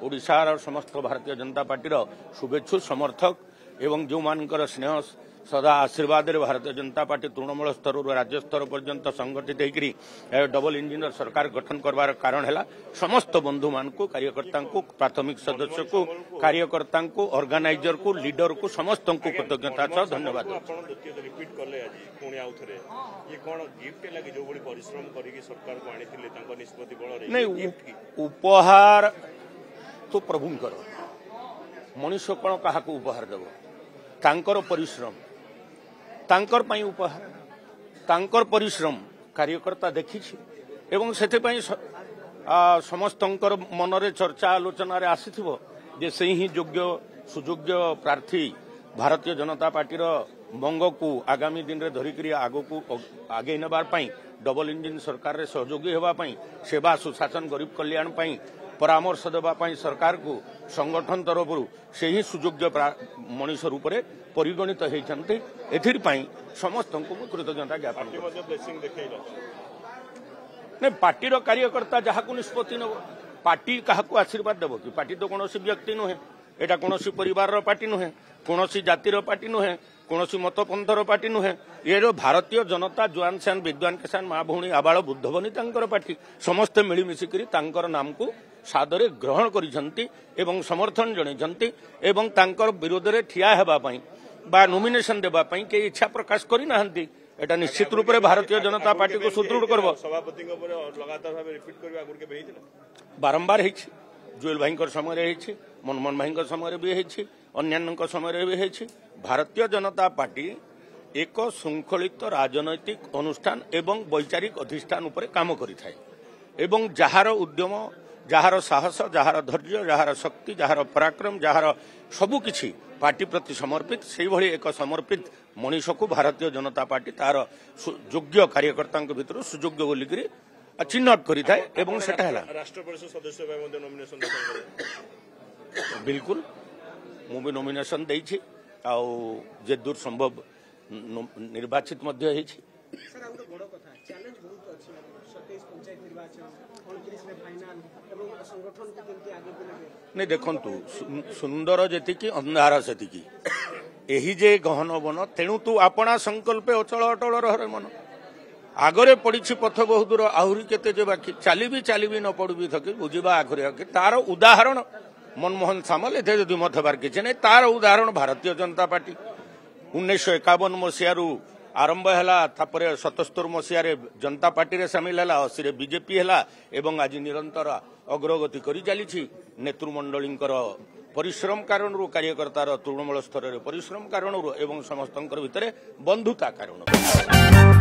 ओडिशार समस्त भारतीय जनता पार्टी शुभेच्छु समर्थक एवं जो मानकर स्नेह सदा आशीर्वाद भारतीय जनता पार्टी तृणमूल स्तर राज्य स्तर पर्यंत संगठित होकर डबल इंजिन सरकार गठन करवार कारण है समस्त बंधु मान को कार्यकर्ता को प्राथमिक सदस्य को कार्यकर्ता को ऑर्गेनाइजर को लीडर को समस्त को कृतज्ञता सह धन्यवाद। नहीं उपहार तो प्रभुंकर मनुष्य कौन क्या उपहार देव तांकर परिश्रम तांकर पाई उपहार तांकर परिश्रम कार्यकर्ता देखी एवं से समस्त मनरे चर्चा आलोचना रे आसीथिबो जे से ही योग्य सुयोग्य प्रार्थी भारतीय जनता पार्टी मंग को आगामी दिन रे धरिकरी आगो को आगे नबार पाई डबल इंजिन सरकार रे सहयोगी होबा पाई सेवा सुशासन गरीब कल्याण पाई परामर्श देवाई सरकार को संगठन तरफ से ही सुयोग्य मनीष रूप से परिगणित होती एथिपाई समस्त को कृतज्ञता ज्ञापन नहीं पार्टी कार्यकर्ता जहाँ को निष्पत्ति नब पार्टी क्या आशीर्वाद देव कि पार्टी तो कौन व्यक्ति नुहे एटा कौन परिवार पार्टी नुहे कौन जातिर पार्टी नुहे कौन मतपंथर पार्टी नुहे ये भारतीय जनता जुआन सान विद्वान किसान माँ भौणी आबाल बुद्ध बनी पार्टी समस्ते मिलमिशिकी नाम को सादरे ग्रहण करिसंती एवं समर्थन जणैसंती एवं तांकर विरोध रे ठिया हेबा पई बा नॉमिनेशन देबा पई के इच्छा प्रकाश करि नाहंती एटा निश्चित रूप रे भारतीय जनता पार्टी को सुदृढ़ करबो सभापति को लगातार भाबे रिपीट करबा आगुर के बेहितला बारंबार हेछि जुएल भाईंकर समय रे हेछि मनमोहन भाईंकर समय रे भी हेछि अन्यान्यक समय रे भी हेछि भारतीय जनता पार्टी एक शृंखलित राजनैतिक अनुष्ठान एवं वैचारिक अधिष्ठान उपरे काम करिथाय एवं जहार उद्यम जार साहस जार धैर्य जार शक्ति जार पराक्रम जार सबुकिछि पार्टी प्रति समर्पित से भली एक समर्पित मनीष को भारतीय जनता पार्टी तार योग्य कार्यकर्ता भितर सुयोग्य बोलिकी चिन्हट करिथाय एवं सेटा हला राष्ट्र परिषद सदस्य भाई मध्ये नॉमिनेशन बिल्कुल मु भी नॉमिनेशन देछि आ जे दूर संभव निर्वाचित मध्ये हेछि सर आ बड़ कथा चैलेंज बहुत अछि 27 पंचायत निर्वाचन 29 रे फाइनल एवं संगठन को केमती आगे बढ़े नहीं देखंतु सुंदर जेतिकी अंधार सेतिकी एही जे गहन वन तेणु तू आपणा संकल्प अचल अटल रहरे मन आगरे पड़ी पथ बहुत दूर आहुरी केते जे बाकी चाली न पड़ू थकी बुझा आखरी तार उदाहरण मनमोहन सामल एते जदि मत हेबार किछि नै तार उदाहरण भारतीय जनता पार्टी 1951 मसीहारू आरंभ है 77 मसीह जनता पार्टी रे सामिल है 80 बीजेपी है एवं आज निरंतर अग्रगति करी चली नेतृमंडली परिश्रम कारण कार्यकर्तार तृणमूल स्तर परिश्रम कारण एवं समस्त भितर बंधुता कारण।